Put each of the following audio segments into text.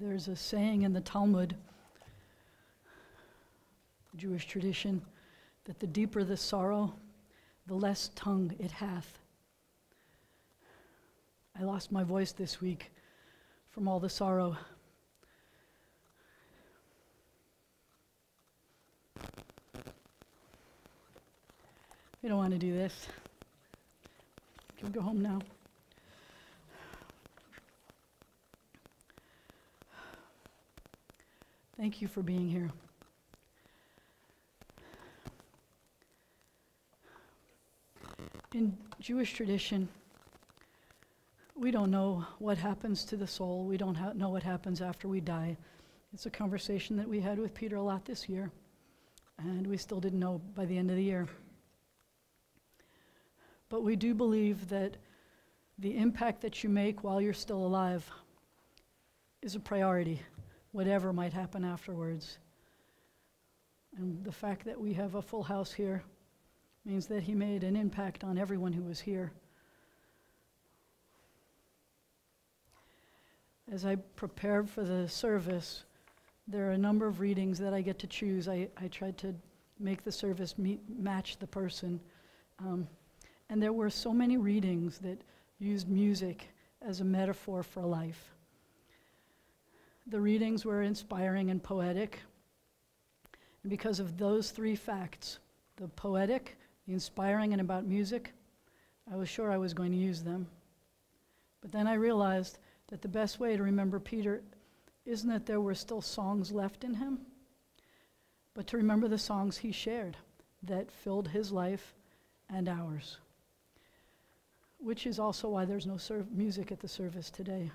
There's a saying in the Talmud, Jewish tradition, that the deeper the sorrow, the less tongue it hath. I lost my voice this week from all the sorrow. We don't want to do this. Can we go home now? Thank you for being here. In Jewish tradition, we don't know what happens to the soul. We don't know what happens after we die. It's a conversation that we had with Peter a lot this year, and we still didn't know by the end of the year. But we do believe that the impact that you make while you're still alive is a priority, whatever might happen afterwards. And the fact that we have a full house here means that he made an impact on everyone who was here. As I prepared for the service, there are a number of readings that I get to choose. I tried to make the service match the person. And there were so many readings that used music as a metaphor for life. The readings were inspiring and poetic. And because of those three facts, the poetic, the inspiring, and about music, I was sure I was going to use them. But then I realized that the best way to remember Peter isn't that there were still songs left in him, but to remember the songs he shared that filled his life and ours, which is also why there's no music at the service today.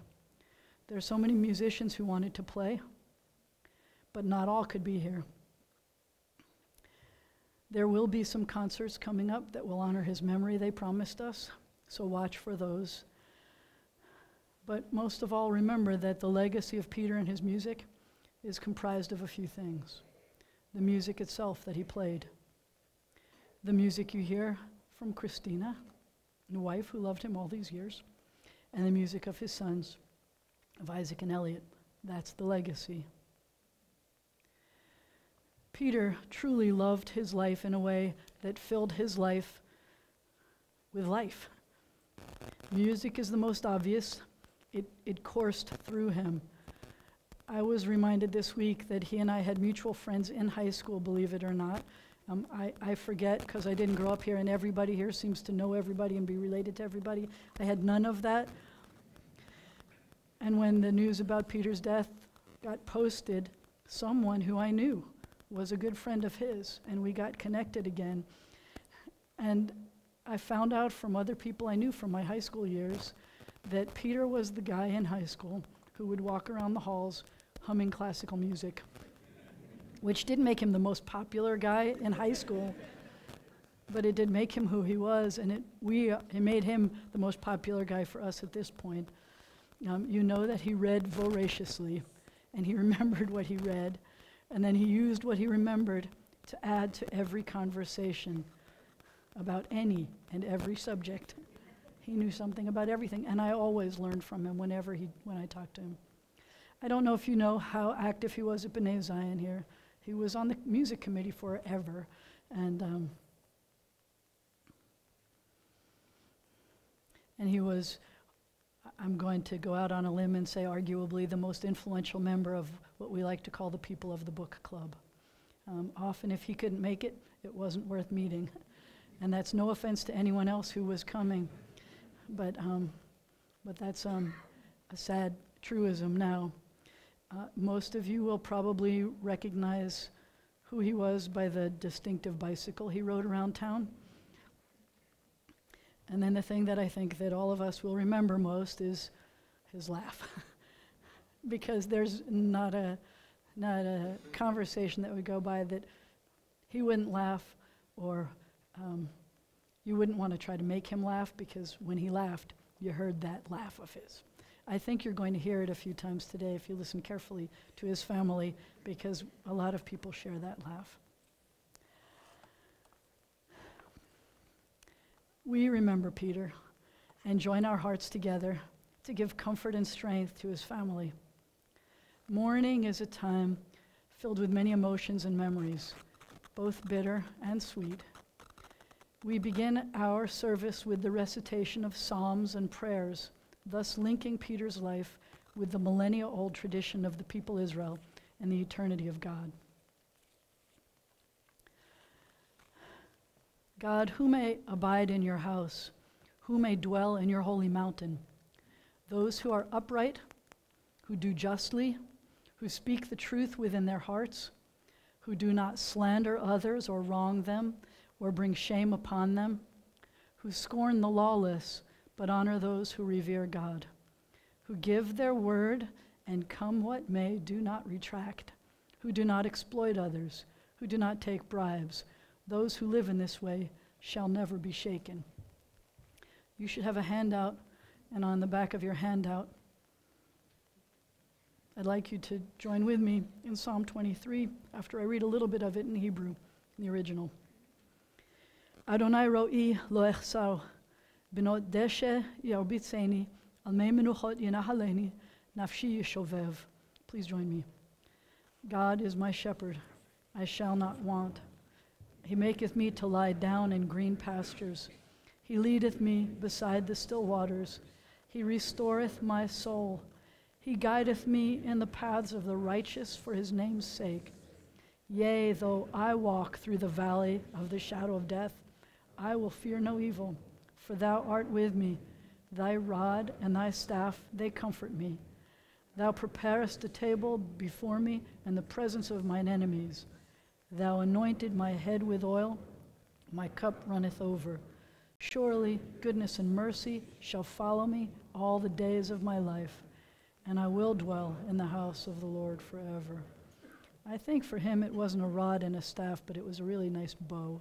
There are so many musicians who wanted to play, but not all could be here. There will be some concerts coming up that will honor his memory, they promised us, so watch for those. But most of all, remember that the legacy of Peter and his music is comprised of a few things. The music itself that he played, the music you hear from Christina, the wife who loved him all these years, and the music of his sons, of Isaac and Elliot. That's the legacy. Peter truly loved his life in a way that filled his life with life. Music is the most obvious. It coursed through him. I was reminded this week that he and I had mutual friends in high school, believe it or not. I forget because I didn't grow up here and everybody here seems to know everybody and be related to everybody. I had none of that. And when the news about Peter's death got posted, someone who I knew was a good friend of his, and we got connected again. And I found out from other people I knew from my high school years that Peter was the guy in high school who would walk around the halls humming classical music, which didn't make him the most popular guy in high school, but it did make him who he was, and it made him the most popular guy for us at this point. You know that he read voraciously, and he remembered what he read, and then he used what he remembered to add to every conversation about any and every subject. He knew something about everything, and I always learned from him when I talked to him. I don't know if you know how active he was at B'nai Zion here. He was on the music committee forever, and he was, I'm going to go out on a limb and say arguably the most influential member of what we like to call the People of the Book Club. Often if he couldn't make it, it wasn't worth meeting. And that's no offense to anyone else who was coming, but that's a sad truism now. Most of you will probably recognize who he was by the distinctive bicycle he rode around town. And then the thing that I think that all of us will remember most is his laugh. Because there's not a conversation that would go by that he wouldn't laugh, or you wouldn't want to try to make him laugh, because when he laughed, you heard that laugh of his. I think you're going to hear it a few times today if you listen carefully to his family, because a lot of people share that laugh. We remember Peter and join our hearts together to give comfort and strength to his family. Mourning is a time filled with many emotions and memories, both bitter and sweet. We begin our service with the recitation of psalms and prayers, thus linking Peter's life with the millennia-old tradition of the people Israel and the eternity of God. God, who may abide in your house, who may dwell in your holy mountain? Those who are upright, who do justly, who speak the truth within their hearts, who do not slander others or wrong them or bring shame upon them, who scorn the lawless but honor those who revere God, who give their word and come what may do not retract, who do not exploit others, who do not take bribes. Those who live in this way shall never be shaken. You should have a handout, and on the back of your handout, I'd like you to join with me in Psalm 23 after I read a little bit of it in Hebrew, in the original. Adonai ro'i lo echsar, benot deshe yarbitzeni, al mei menuchot yenahaleni, nafshi yishovev. Please join me. God is my shepherd, I shall not want. He maketh me to lie down in green pastures. He leadeth me beside the still waters. He restoreth my soul. He guideth me in the paths of the righteous for his name's sake. Yea, though I walk through the valley of the shadow of death, I will fear no evil, for thou art with me. Thy rod and thy staff, they comfort me. Thou preparest a table before me in the presence of mine enemies. Thou anointed my head with oil, my cup runneth over. Surely goodness and mercy shall follow me all the days of my life, and I will dwell in the house of the Lord forever. I think for him it wasn't a rod and a staff, but it was a really nice bow.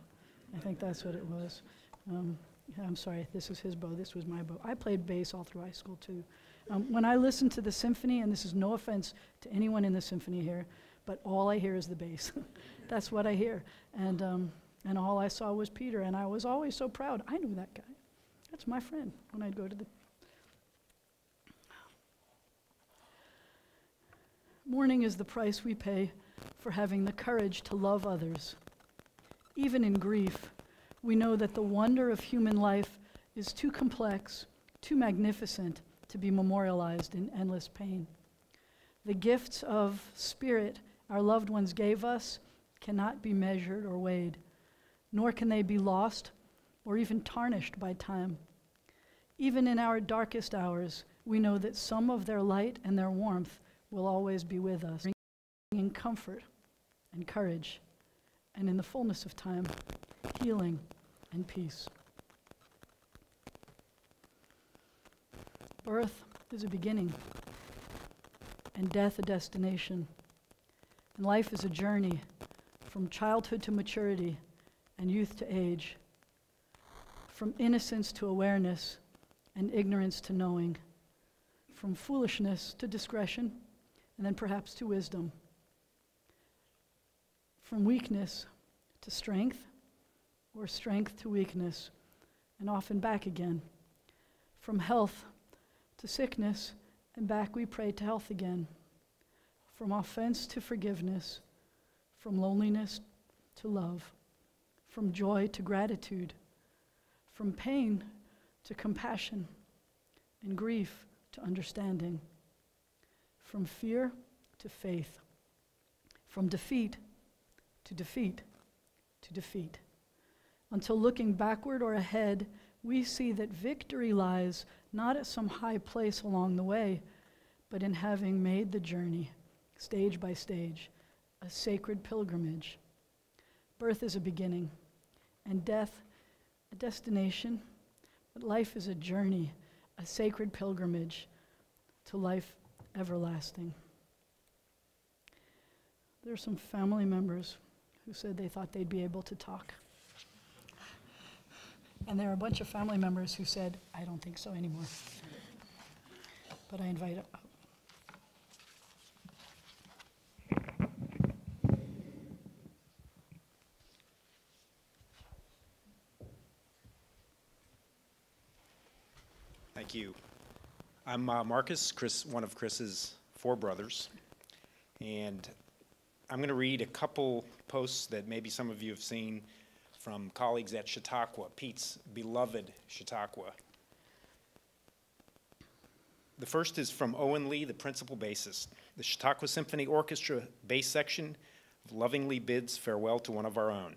I think that's what it was. I'm sorry, this is his bow, this was my bow. I played bass all through high school too. When I listen to the symphony, and this is no offense to anyone in the symphony here, but all I hear is the bass. That's what I hear. And all I saw was Peter, and I was always so proud. I knew that guy. That's my friend when I'd go to the... Mourning is the price we pay for having the courage to love others. Even in grief, we know that the wonder of human life is too complex, too magnificent to be memorialized in endless pain. The gifts of spirit our loved ones gave us cannot be measured or weighed, nor can they be lost or even tarnished by time. Even in our darkest hours, we know that some of their light and their warmth will always be with us, bringing comfort and courage, and in the fullness of time, healing and peace. Birth is a beginning, and death a destination. And life is a journey from childhood to maturity and youth to age, from innocence to awareness and ignorance to knowing, from foolishness to discretion, and then perhaps to wisdom, from weakness to strength, or strength to weakness, and often back again, from health to sickness, and back we pray to health again, from offense to forgiveness, from loneliness to love, from joy to gratitude, from pain to compassion, and grief to understanding, from fear to faith, from defeat to defeat to defeat, until looking backward or ahead, we see that victory lies not at some high place along the way, but in having made the journey, stage by stage, a sacred pilgrimage. Birth is a beginning, and death a destination, but life is a journey, a sacred pilgrimage to life everlasting. There are some family members who said they thought they'd be able to talk. And there are a bunch of family members who said, I don't think so anymore. But I invite up. Thank you. I'm Marcus, one of Chris's 4 brothers. And I'm going to read a couple posts that maybe some of you have seen from colleagues at Chautauqua, Pete's beloved Chautauqua. The first is from Owen Lee, the principal bassist. The Chautauqua Symphony Orchestra bass section lovingly bids farewell to one of our own.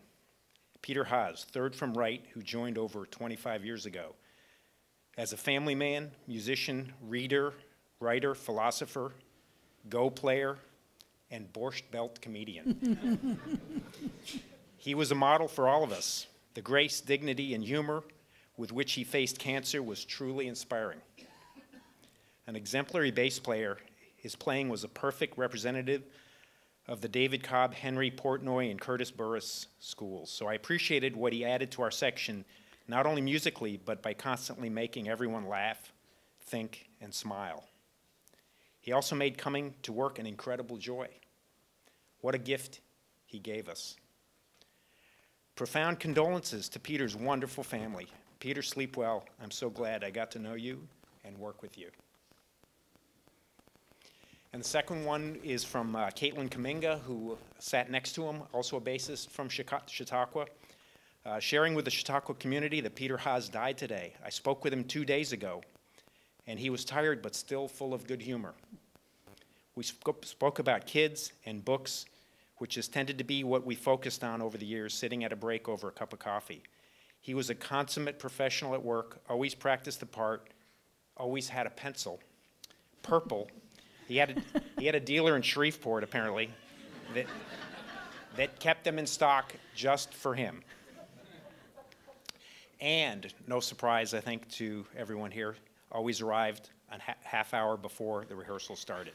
Peter Haas, third from right, who joined over 25 years ago. As a family man, musician, reader, writer, philosopher, Go player, and Borscht Belt comedian. He was a model for all of us. The grace, dignity, and humor with which he faced cancer was truly inspiring. An exemplary bass player, his playing was a perfect representative of the David Cobb, Henry Portnoy, and Curtis Burris schools. So I appreciated what he added to our section, not only musically, but by constantly making everyone laugh, think, and smile. He also made coming to work an incredible joy. What a gift he gave us. Profound condolences to Peter's wonderful family. Peter, sleep well. I'm so glad I got to know you and work with you. And the second one is from Caitlin Kaminga, who sat next to him, also a bassist from Chautauqua, sharing with the Chautauqua community that Peter Haas died today. I spoke with him 2 days ago, and he was tired but still full of good humor. We spoke about kids and books, which has tended to be what we focused on over the years, sitting at a break over a cup of coffee. He was a consummate professional at work, always practiced the part, always had a pencil, purple. He had a dealer in Shreveport, apparently, that kept them in stock just for him. And, no surprise, I think, to everyone here, always arrived a half hour before the rehearsal started.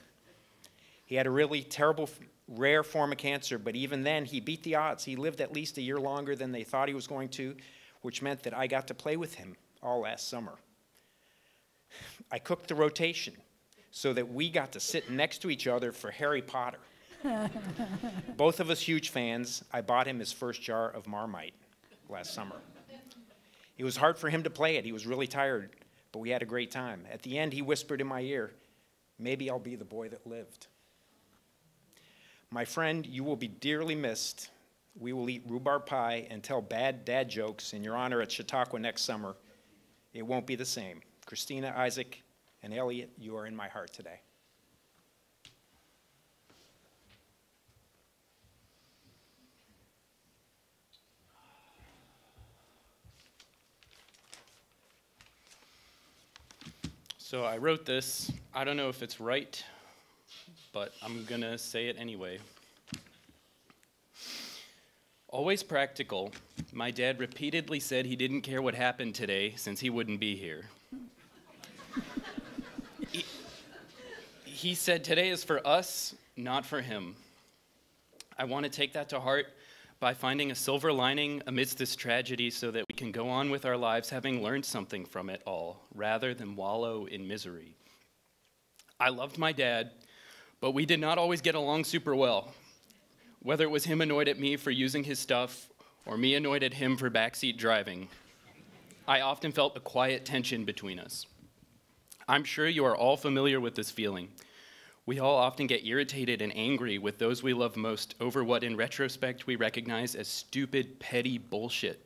He had a really terrible, rare form of cancer, but even then, he beat the odds. He lived at least a year longer than they thought he was going to, which meant that I got to play with him all last summer. I cooked the rotation so that we got to sit next to each other for Harry Potter. Both of us huge fans. I bought him his first jar of Marmite last summer. It was hard for him to play it. He was really tired, but we had a great time. At the end, he whispered in my ear, "Maybe I'll be the boy that lived." My friend, you will be dearly missed. We will eat rhubarb pie and tell bad dad jokes in your honor at Chautauqua next summer. It won't be the same. Christina, Isaac, and Elliot, you are in my heart today. So I wrote this. I don't know if it's right, but I'm gonna say it anyway. Always practical, my dad repeatedly said he didn't care what happened today since he wouldn't be here. He said today is for us, not for him. I want to take that to heart by finding a silver lining amidst this tragedy so that we can go on with our lives having learned something from it all, rather than wallow in misery. I loved my dad, but we did not always get along super well. Whether it was him annoyed at me for using his stuff, or me annoyed at him for backseat driving, I often felt a quiet tension between us. I'm sure you are all familiar with this feeling. We all often get irritated and angry with those we love most over what in retrospect we recognize as stupid, petty bullshit.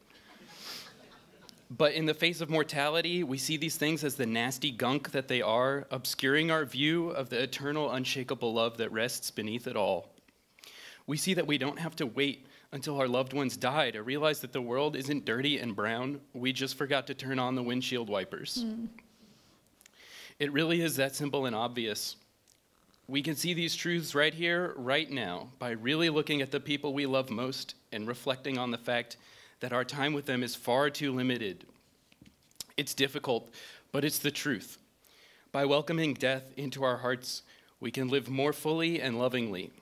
But in the face of mortality, we see these things as the nasty gunk that they are, obscuring our view of the eternal, unshakable love that rests beneath it all. We see that we don't have to wait until our loved ones die to realize that the world isn't dirty and brown. We just forgot to turn on the windshield wipers. It really is that simple and obvious. We can see these truths right here, right now, by really looking at the people we love most and reflecting on the fact that our time with them is far too limited. It's difficult, but it's the truth. By welcoming death into our hearts, we can live more fully and lovingly.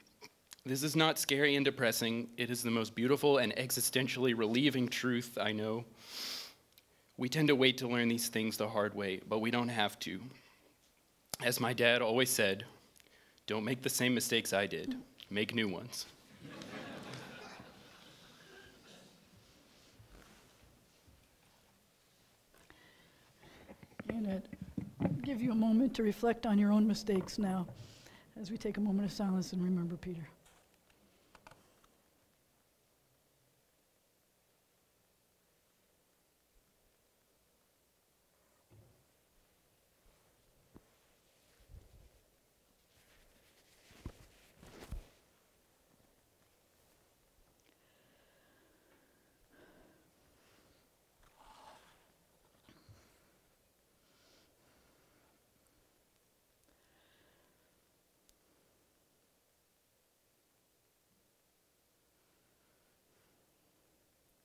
This is not scary and depressing. It is the most beautiful and existentially relieving truth I know. We tend to wait to learn these things the hard way, but we don't have to. As my dad always said, don't make the same mistakes I did. Make new ones. And I'll give you a moment to reflect on your own mistakes now. as we take a moment of silence and remember Peter.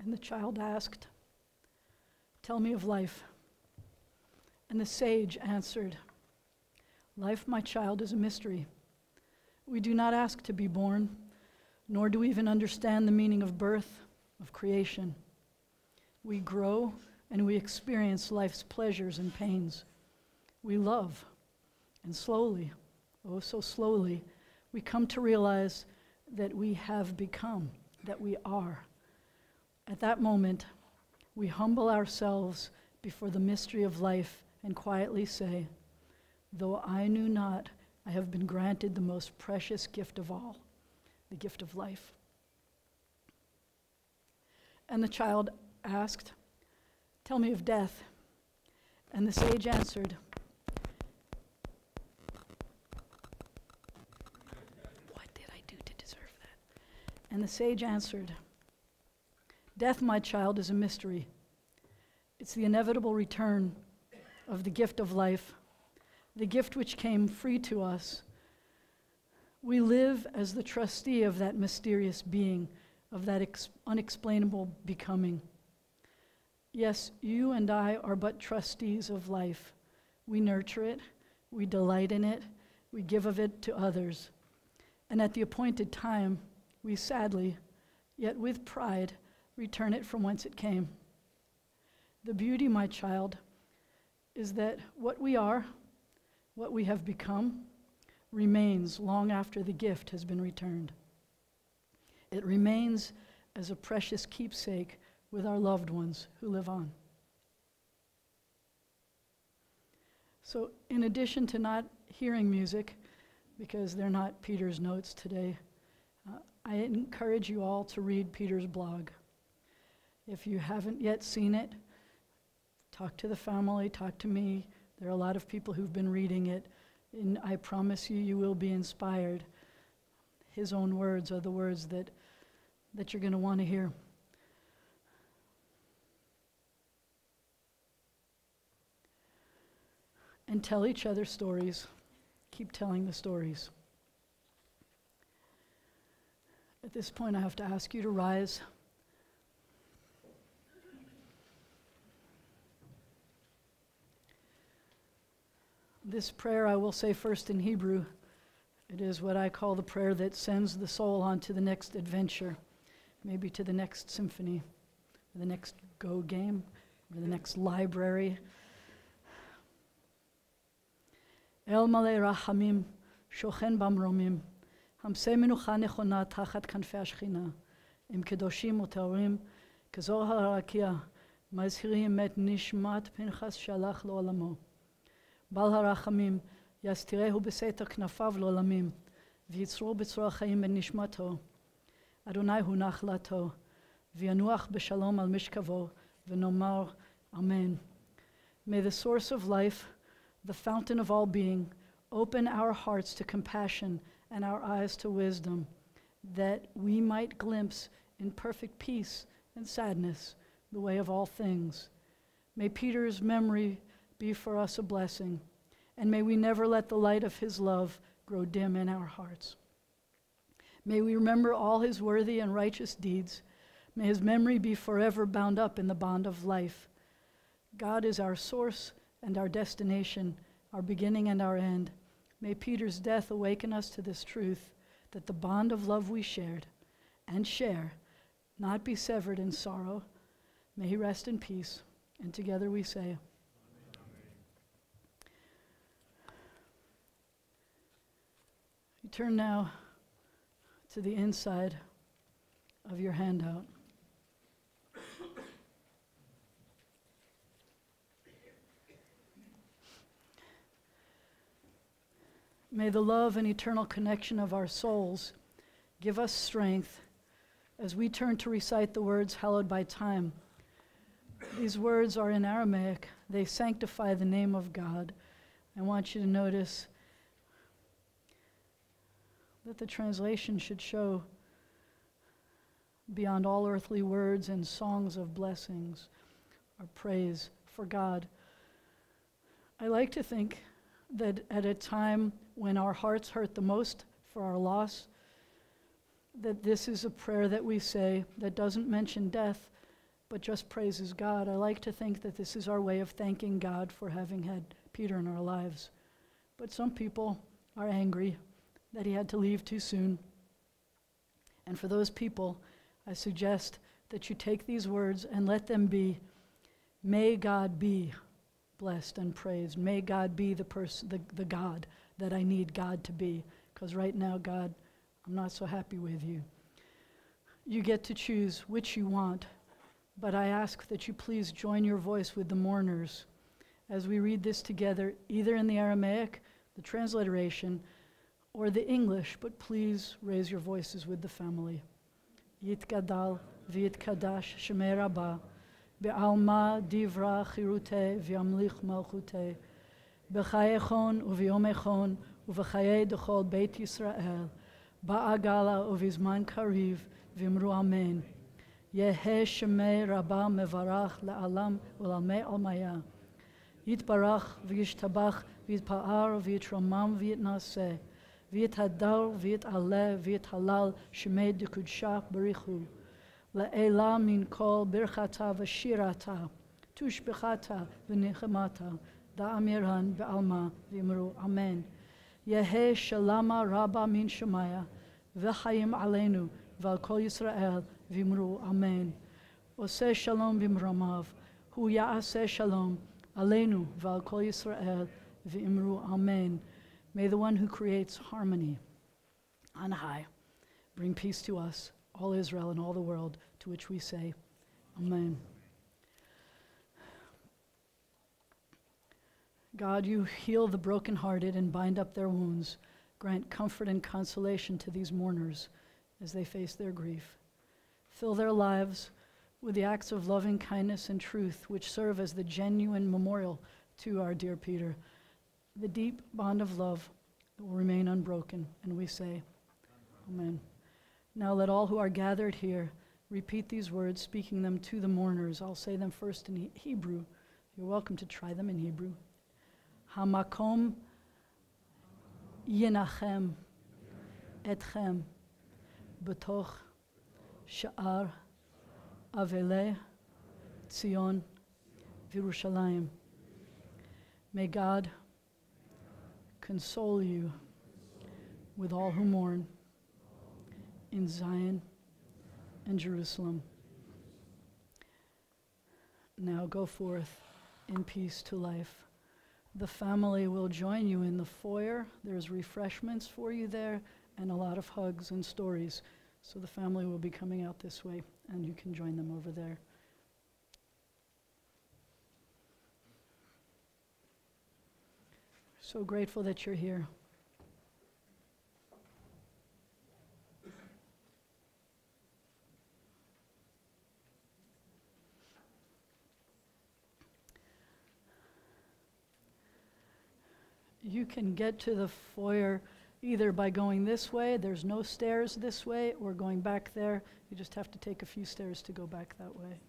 And the child asked, "Tell me of life." And the sage answered, "Life, my child, is a mystery. We do not ask to be born, nor do we even understand the meaning of birth, of creation. We grow and we experience life's pleasures and pains. We love, and slowly, oh so slowly, we come to realize that we have become, that we are. At that moment, we humble ourselves before the mystery of life and quietly say, 'Though I knew not, I have been granted the most precious gift of all, the gift of life.'" And the child asked, "Tell me of death." And the sage answered, "What did I do to deserve that?" And the sage answered, "Death, my child, is a mystery. It's the inevitable return of the gift of life, the gift which came free to us. We live as the trustee of that mysterious being, of that unexplainable becoming. Yes, you and I are but trustees of life. We nurture it, we delight in it, we give of it to others. And at the appointed time, we sadly, yet with pride, return it from whence it came. The beauty, my child, is that what we are, what we have become, remains long after the gift has been returned. It remains as a precious keepsake with our loved ones who live on." So in addition to not hearing music, because they're not Peter's notes today, I encourage you all to read Peter's blog. If you haven't yet seen it, talk to the family, talk to me. There are a lot of people who've been reading it, and I promise you, you will be inspired. His own words are the words that you're going to want to hear. And tell each other stories. Keep telling the stories. At this point, I have to ask you to rise. This prayer I will say first in Hebrew. It is what I call the prayer that sends the soul on to the next adventure, maybe to the next symphony, or the next Go game, or the next library. El malei rachamim, shochen bamromim, hamsei menucha nechona tachat kanfei השכינה, im kedoshim uteorim, kazor harakia, mazhirim et nishmat Pinchas shalach לעולמו. בעל הרחמים, יסתירהו בסתר כנפיו לעולמים, ויצרו בצרור החיים בנשמתו. אדוני הוא נחלתו, וינוח בשלום על משכבו, ונאמר Amen. May the source of life, the fountain of all being, open our hearts to compassion and our eyes to wisdom, that we might glimpse in perfect peace and sadness the way of all things. May Peter's memory be for us a blessing, and may we never let the light of his love grow dim in our hearts. May we remember all his worthy and righteous deeds. May his memory be forever bound up in the bond of life. God is our source and our destination, our beginning and our end. May Peter's death awaken us to this truth, that the bond of love we shared and share not be severed in sorrow. May he rest in peace, and together we say, you turn now to the inside of your handout. May the love and eternal connection of our souls give us strength as we turn to recite the words hallowed by time. These words are in Aramaic. They sanctify the name of God. I want you to notice that the translation should show beyond all earthly words and songs of blessings or praise for God. I like to think that at a time when our hearts hurt the most for our loss, that this is a prayer that we say that doesn't mention death, but just praises God. I like to think that this is our way of thanking God for having had Peter in our lives. But some people are angry that he had to leave too soon. And for those people, I suggest that you take these words and let them be, may God be blessed and praised. May God be the God that I need God to be. Because right now, God, I'm not so happy with you. You get to choose which you want, but I ask that you please join your voice with the mourners as we read this together, either in the Aramaic, the transliteration, or the English, but please raise your voices with the family. Yitgadal v'yitkadash shemei Rabbah, be'alma divra chirute v'yamlich malchute, b'chayechon u'v'yomechon u'v'chayei dechol Beit Yisrael, ba'agala u'vizman kariv v'imru amen. Yeheh shemei Rabbah mevarach la'alam u'lalmei almaya. Yitbarach v'yishtabach v'yitpa'ar v'yitramam v'yitnaseh. V'yithadar v'yit'aleh v'yithalal shemei dekudsha barichu. La'ela min kol birchata v'shirata, tushbechata v'nechemata, da'amiran be'alma v'imru amen. Yeheh shalama rabba min shemaya, v'chayim aleinu v'al kol Yisrael v'imru amen. Oseh shalom b'mramav, hu ya'aseh shalom aleinu v'al kol Yisrael v'imru amen. May the one who creates harmony on high bring peace to us, all Israel and all the world, to which we say, Amen. God, you heal the brokenhearted and bind up their wounds. Grant comfort and consolation to these mourners as they face their grief. Fill their lives with the acts of loving kindness and truth which serve as the genuine memorial to our dear Peter. The deep bond of love that will remain unbroken, and we say, Amen. Now let all who are gathered here repeat these words, speaking them to the mourners. I'll say them first in Hebrew. You're welcome to try them in Hebrew. Hamakom yinachem etchem b'toch sha'ar aveleh Tzion v'Yerushalayim. May God console you with all who mourn in Zion and Jerusalem. Now go forth in peace to life. The family will join you in the foyer. There's refreshments for you there and a lot of hugs and stories. So the family will be coming out this way and you can join them over there. So grateful that you're here. You can get to the foyer either by going this way, there's no stairs this way, or going back there. You just have to take a few stairs to go back that way.